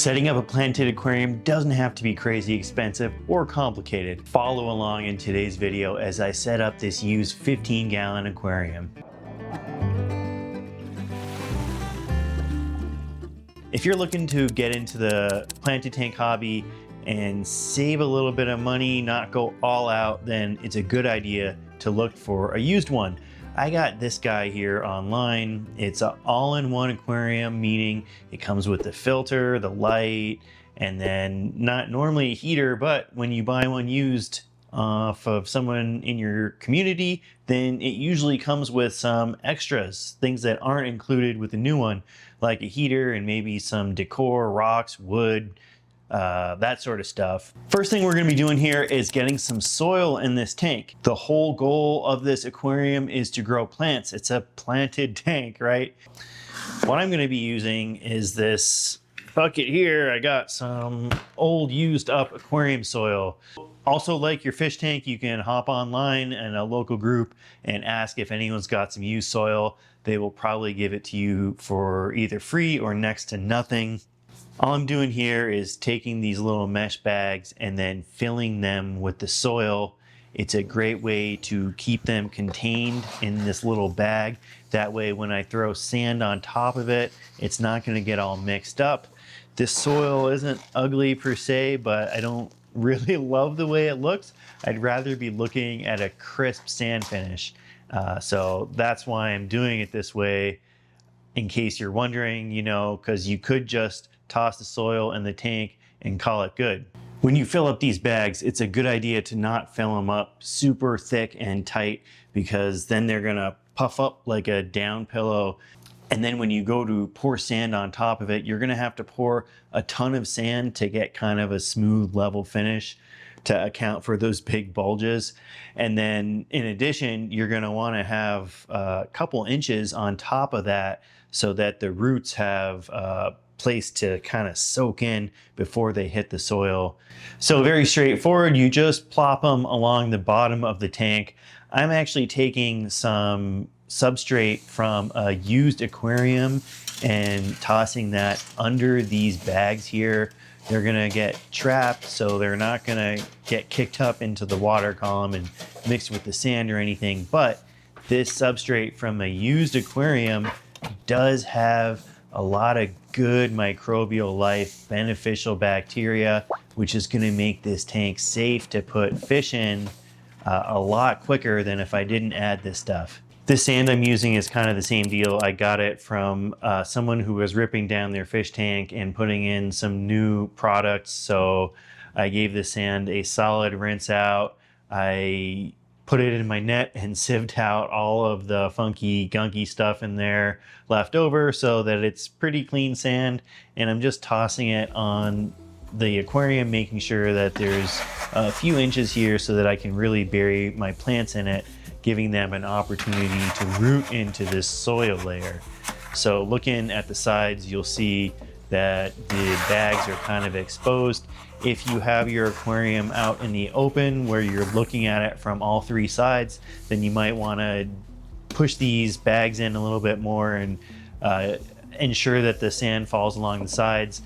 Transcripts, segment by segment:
Setting up a planted aquarium doesn't have to be crazy expensive or complicated. Follow along in today's video as I set up this used 15-gallon aquarium. If you're looking to get into the planted tank hobby and save a little bit of money, not go all out, then it's a good idea to look for a used one. I got this guy here online. It's an all-in-one aquarium, meaning it comes with the filter, the light, and then not normally a heater, but when you buy one used off of someone in your community, then it usually comes with some extras, things that aren't included with the new one, like a heater and maybe some decor, rocks, wood, that sort of stuff. First thing we're going to be doing here is getting some soil in this tank. The whole goal of this aquarium is to grow plants. It's a planted tank, right? What I'm going to be using is this bucket here. I got some old used up aquarium soil. Also, like your fish tank, you can hop online in a local group and ask if anyone's got some used soil. They will probably give it to you for either free or next to nothing. All I'm doing here is taking these little mesh bags and then filling them with the soil. It's a great way to keep them contained in this little bag. That way when I throw sand on top of it, it's not going to get all mixed up. This soil isn't ugly per se, but I don't really love the way it looks. I'd rather be looking at a crisp sand finish. So that's why I'm doing it this way, in case you're wondering, you know, because you could just toss the soil in the tank and call it good. When you fill up these bags, it's a good idea to not fill them up super thick and tight, because then they're gonna puff up like a down pillow. And then when you go to pour sand on top of it, you're gonna have to pour a ton of sand to get kind of a smooth level finish to account for those big bulges. And then in addition, you're gonna wanna have a couple inches on top of that so that the roots have place to kind of soak in before they hit the soil. So very straightforward, you just plop them along the bottom of the tank. I'm actually taking some substrate from a used aquarium and tossing that under these bags here. They're gonna get trapped, so they're not gonna get kicked up into the water column and mixed with the sand or anything. But this substrate from a used aquarium does have a lot of good microbial life, beneficial bacteria, which is going to make this tank safe to put fish in a lot quicker than if I didn't add this stuff. This sand I'm using is kind of the same deal. I got it from someone who was ripping down their fish tank and putting in some new products. So I gave the sand a solid rinse out. I put it in my net and sieved out all of the funky, gunky stuff in there left over so that it's pretty clean sand. And I'm just tossing it on the aquarium, making sure that there's a few inches here so that I can really bury my plants in it, giving them an opportunity to root into this soil layer. So looking at the sides, you'll see that the bags are kind of exposed. If you have your aquarium out in the open where you're looking at it from all three sides, then you might want to push these bags in a little bit more and ensure that the sand falls along the sides.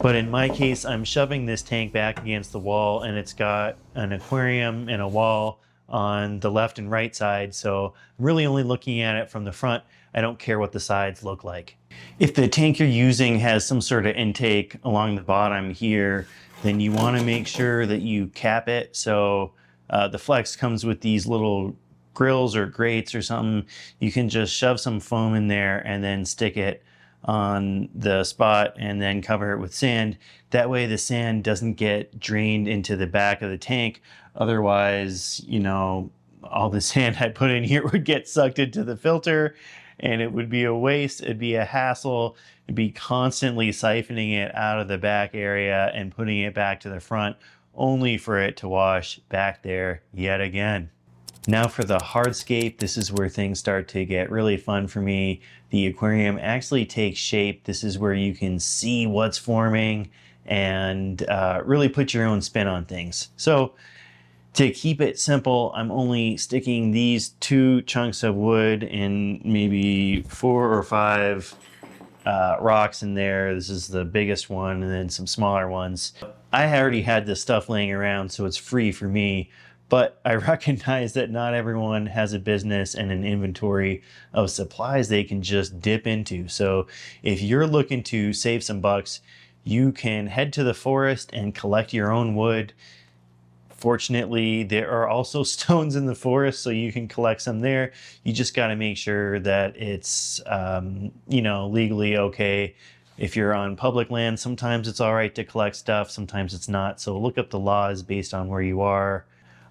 But in my case, I'm shoving this tank back against the wall, and it's got an aquarium and a wall on the left and right side. So I'm really only looking at it from the front. I don't care what the sides look like. If the tank you're using has some sort of intake along the bottom here, then you want to make sure that you cap it. So the Flex comes with these little grills or grates or something. You can just shove some foam in there and then stick it on the spot and then cover it with sand. That way the sand doesn't get drained into the back of the tank. Otherwise, you know, all the sand I put in here would get sucked into the filter, and it would be a waste. It'd be a hassle. It'd be constantly siphoning it out of the back area and putting it back to the front, only for it to wash back there yet again. Now for the hardscape, this is where things start to get really fun for me. The aquarium actually takes shape. This is where you can see what's forming and really put your own spin on things. So to keep it simple, I'm only sticking these 2 chunks of wood in maybe 4 or 5 rocks in there. This is the biggest one, and then some smaller ones. I already had this stuff laying around, so it's free for me. But I recognize that not everyone has a business and an inventory of supplies they can just dip into. So if you're looking to save some bucks, you can head to the forest and collect your own wood. Fortunately, there are also stones in the forest, so you can collect some there. You just got to make sure that it's, legally okay. If you're on public land, sometimes it's all right to collect stuff, sometimes it's not. So look up the laws based on where you are.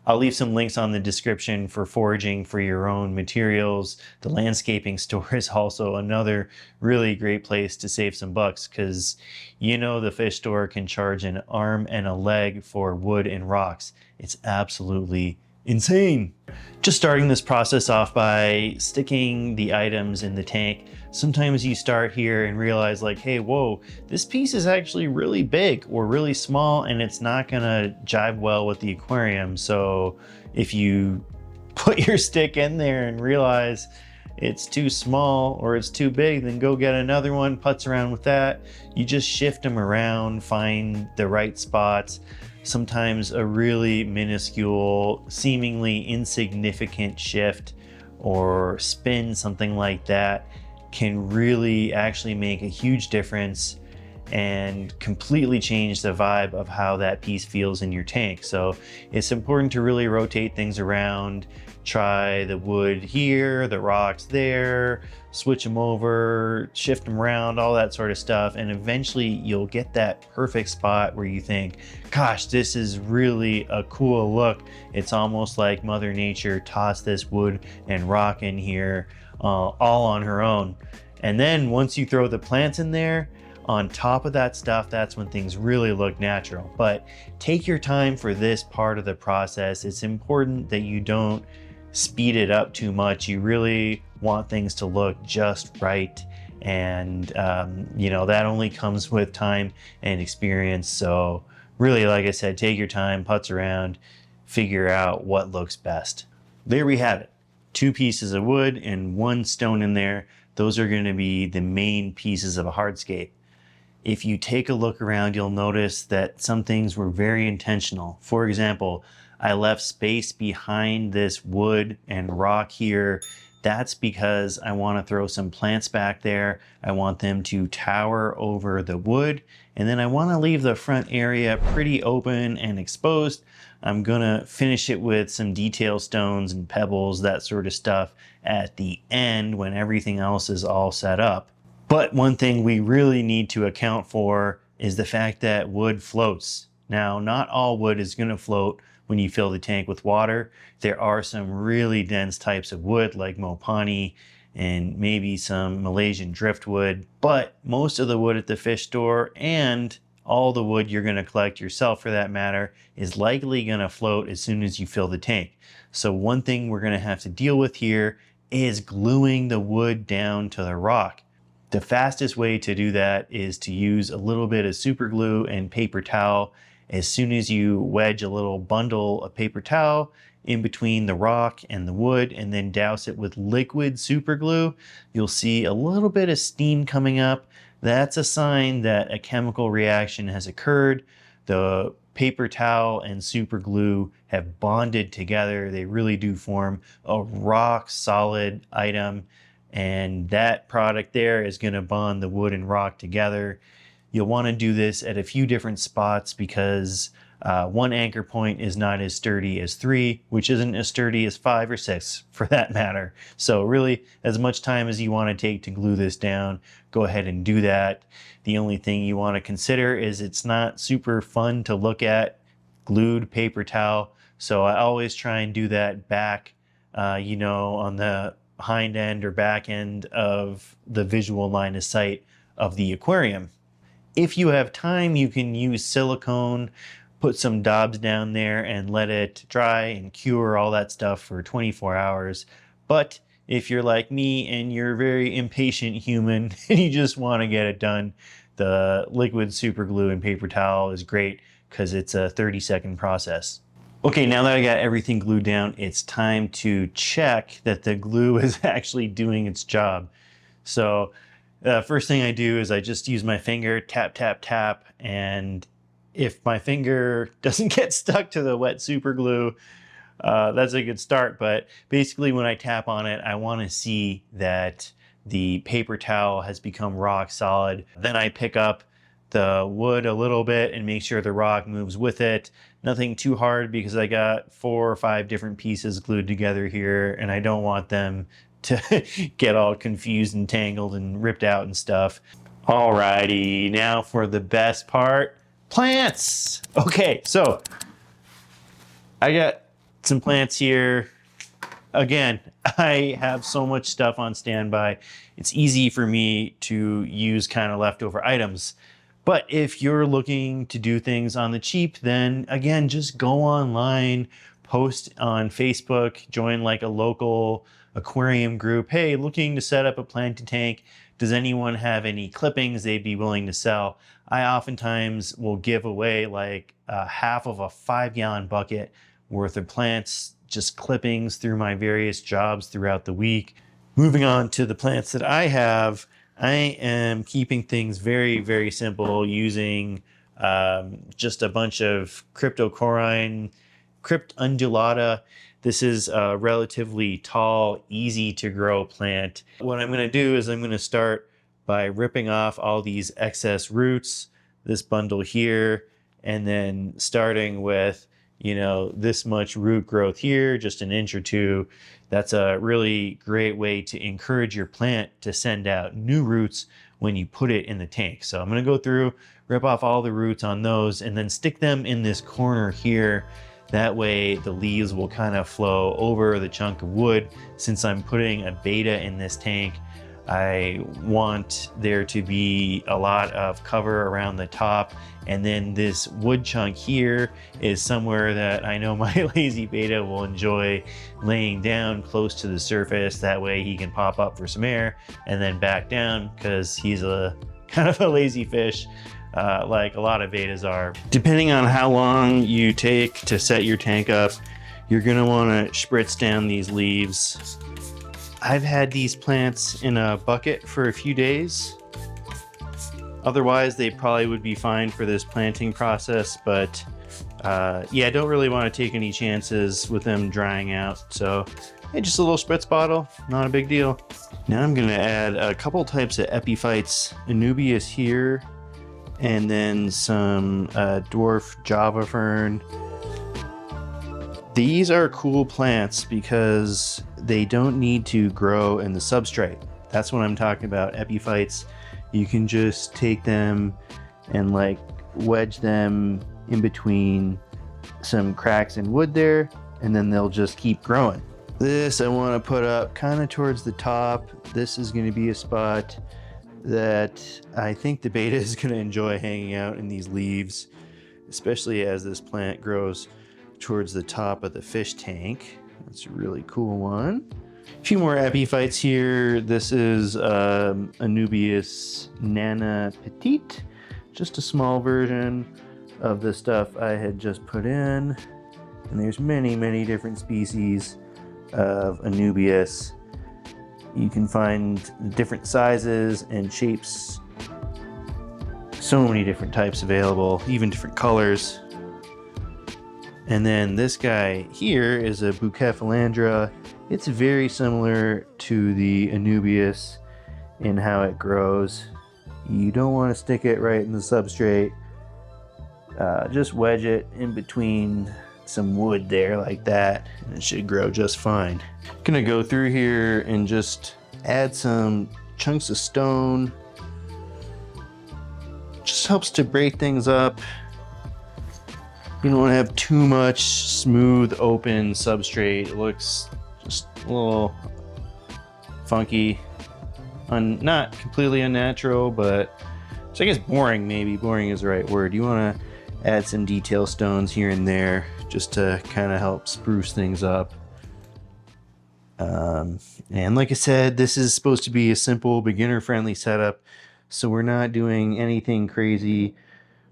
I'll leave some links on the description for foraging for your own materials. The landscaping store is also another really great place to save some bucks, because the fish store can charge an arm and a leg for wood and rocks. It's absolutely insane. Just starting this process off by sticking the items in the tank. Sometimes you start here and realize like, hey, whoa, this piece is actually really big or really small, and it's not gonna jive well with the aquarium. So if you put your stick in there and realize it's too small or it's too big, then go get another one, putz around with that. You just shift them around, find the right spots. Sometimes a really minuscule, seemingly insignificant shift or spin, something like that, can really actually make a huge difference and completely change the vibe of how that piece feels in your tank. So it's important to really rotate things around. Try the wood here, the rocks there, switch them over, shift them around, all that sort of stuff. And eventually you'll get that perfect spot where you think, gosh, this is really a cool look. It's almost like Mother Nature tossed this wood and rock in here all on her own. And then once you throw the plants in there, on top of that stuff, that's when things really look natural. But take your time for this part of the process. It's important that you don't speed it up too much. You really want things to look just right. And, that only comes with time and experience. So really, like I said, take your time, putz around, figure out what looks best. There we have it. 2 pieces of wood and 1 stone in there. Those are going to be the main pieces of a hardscape. If you take a look around, you'll notice that some things were very intentional. For example, I left space behind this wood and rock here. That's because I want to throw some plants back there. I want them to tower over the wood. And then I want to leave the front area pretty open and exposed. I'm gonna finish it with some detail stones and pebbles, that sort of stuff, at the end when everything else is all set up. But one thing we really need to account for is the fact that wood floats. Now, not all wood is gonna float when you fill the tank with water. There are some really dense types of wood like mopani and maybe some Malaysian driftwood, but most of the wood at the fish store, and all the wood you're going to collect yourself for that matter, is likely going to float as soon as you fill the tank. So one thing we're going to have to deal with here is gluing the wood down to the rock. The fastest way to do that is to use a little bit of super glue and paper towel. As soon as you wedge a little bundle of paper towel in between the rock and the wood and then douse it with liquid super glue, you'll see a little bit of steam coming up. That's a sign that a chemical reaction has occurred. The paper towel and super glue have bonded together. They really do form a rock solid item, and that product there is going to bond the wood and rock together. You'll want to do this at a few different spots because 1 anchor point is not as sturdy as 3, which isn't as sturdy as 5 or 6 for that matter. So really, as much time as you want to take to glue this down, go ahead and do that. The only thing you want to consider is it's not super fun to look at glued paper towel. So I always try and do that back, on the hind end or back end of the visual line of sight of the aquarium. If you have time, you can use silicone, put some daubs down there and let it dry and cure, all that stuff, for 24 hours. But if you're like me and you're a very impatient human and you just want to get it done, the liquid super glue and paper towel is great because it's a 30-second process. Okay, now that I got everything glued down, it's time to check that the glue is actually doing its job. So First thing I do is I just use my finger, tap, tap, tap. And if my finger doesn't get stuck to the wet super glue, that's a good start. But basically when I tap on it, I want to see that the paper towel has become rock solid. Then I pick up the wood a little bit and make sure the rock moves with it. Nothing too hard because I got 4 or 5 different pieces glued together here and I don't want them to get all confused and tangled and ripped out and stuff. Alrighty, now for the best part, plants. Okay, so I got some plants here. Again, I have so much stuff on standby. It's easy for me to use kind of leftover items. But if you're looking to do things on the cheap, then again, just go online, post on Facebook, join like a local aquarium group. Hey, looking to set up a planting tank. Does anyone have any clippings they'd be willing to sell? I oftentimes will give away like half of a 5-gallon bucket worth of plants, just clippings through my various jobs throughout the week. Moving on to the plants that I have, I am keeping things very, very simple using just a bunch of cryptocoryne, crypt undulata. This is a relatively tall, easy to grow plant. What I'm gonna do is I'm gonna start by ripping off all these excess roots, this bundle here, and then starting with, you know, this much root growth here, just an inch or two. That's a really great way to encourage your plant to send out new roots when you put it in the tank. So I'm gonna go through, rip off all the roots on those, and then stick them in this corner here. That way the leaves will kind of flow over the chunk of wood. Since I'm putting a beta in this tank, I want there to be a lot of cover around the top. And then this wood chunk here is somewhere that I know my lazy beta will enjoy laying down close to the surface. That way he can pop up for some air and then back down because he's a kind of a lazy fish. Like a lot of betas are. Depending on how long you take to set your tank up, you're gonna wanna spritz down these leaves. I've had these plants in a bucket for a few days. Otherwise, they probably would be fine for this planting process, but yeah, I don't really wanna take any chances with them drying out. So yeah, just a little spritz bottle, not a big deal. Now I'm gonna add a couple types of epiphytes, Anubias here, and then some dwarf Java fern. These are cool plants because they don't need to grow in the substrate. That's what I'm talking about, epiphytes. You can just take them and like wedge them in between some cracks in wood there, and then they'll just keep growing. This I want to put up kind of towards the top. This is going to be a spot that I think the beta is going to enjoy hanging out in these leaves, especially as this plant grows towards the top of the fish tank. That's a really cool one. A few more epiphytes here. This is Anubias Nana Petite, just a small version of the stuff I had just put in. And there's many, many different species of Anubias. You can find different sizes and shapes. So many different types available, even different colors. And then this guy here is a Bucephalandra. It's very similar to the Anubias in how it grows. You don't want to stick it right in the substrate. Just wedge it in between some wood there like that, and it should grow just fine. Gonna go through here and just add some chunks of stone. Just helps to break things up. You don't want to have too much smooth open substrate. It looks just a little funky, not completely unnatural, but so I guess boring, maybe boring is the right word. You want to add some detail stones here and there just to kind of help spruce things up. And like I said, this is supposed to be a simple beginner-friendly setup, so we're not doing anything crazy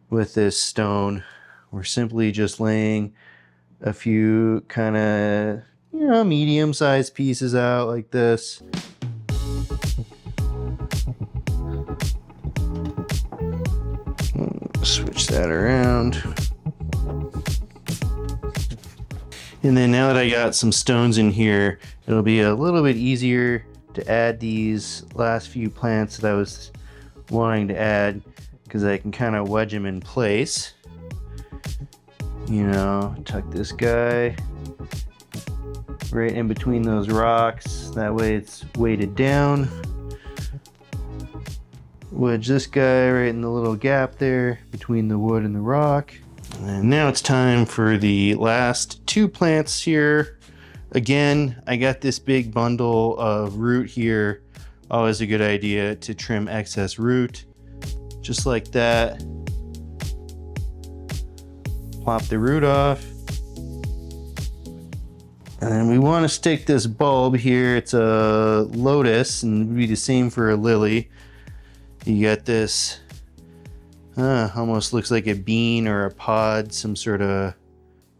with this stone. We're simply just laying a few kind of, you know, medium-sized pieces out like this. Switch that around. And then now that I got some stones in here, it'll be a little bit easier to add these last few plants that I was wanting to add, because I can kind of wedge them in place. You know, tuck this guy right in between those rocks. That way it's weighted down. Wedge this guy right in the little gap there between the wood and the rock. And now it's time for the last two plants here. Again, I got this big bundle of root here. Always a good idea to trim excess root. Just like that. Plop the root off. And then we want to stick this bulb here. It's a lotus, and it'd be the same for a lily. You got this, almost looks like a bean or a pod, some sort of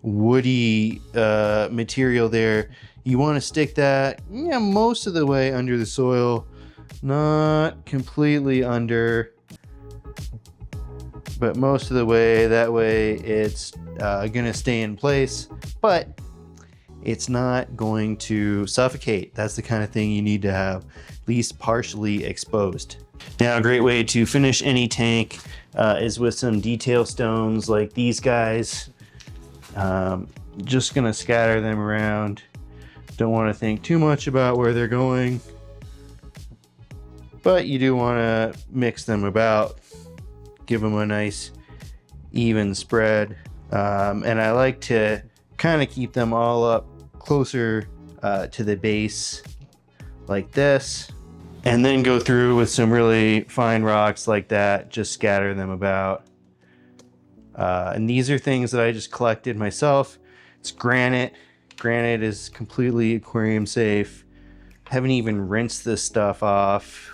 woody material there. You want to stick that, most of the way under the soil, not completely under, but most of the way. That way it's gonna stay in place, but it's not going to suffocate. That's the kind of thing you need to have at least partially exposed. Now, a great way to finish any tank is with some detail stones like these guys. Just gonna scatter them around. Don't want to think too much about where they're going, but you do want to mix them about, give them a nice even spread. And I like to kind of keep them all up closer to the base like this, and then go through with some really fine rocks like that, just scatter them about. And these are things that I just collected myself. It's granite. Granite is completely aquarium safe. Haven't even rinsed this stuff off.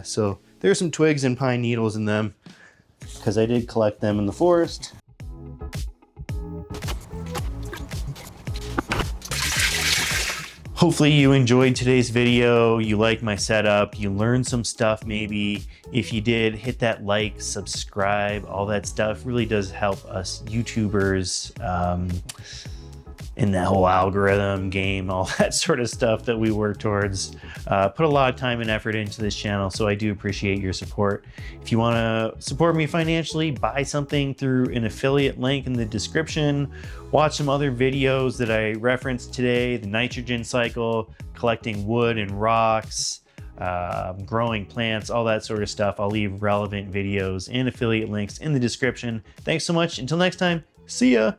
So there's some twigs and pine needles in them, because I did collect them in the forest. Hopefully you enjoyed today's video, you liked my setup, you learned some stuff maybe. If you did, hit that like, subscribe, all that stuff really does help us YouTubers in that whole algorithm game, all that sort of stuff that we work towards. Put a lot of time and effort into this channel, so I do appreciate your support. If you want to support me financially, buy something through an affiliate link in the description. Watch some other videos that I referenced today, the nitrogen cycle, collecting wood and rocks, growing plants, all that sort of stuff. I'll leave relevant videos and affiliate links in the description. Thanks so much. Until next time, see ya.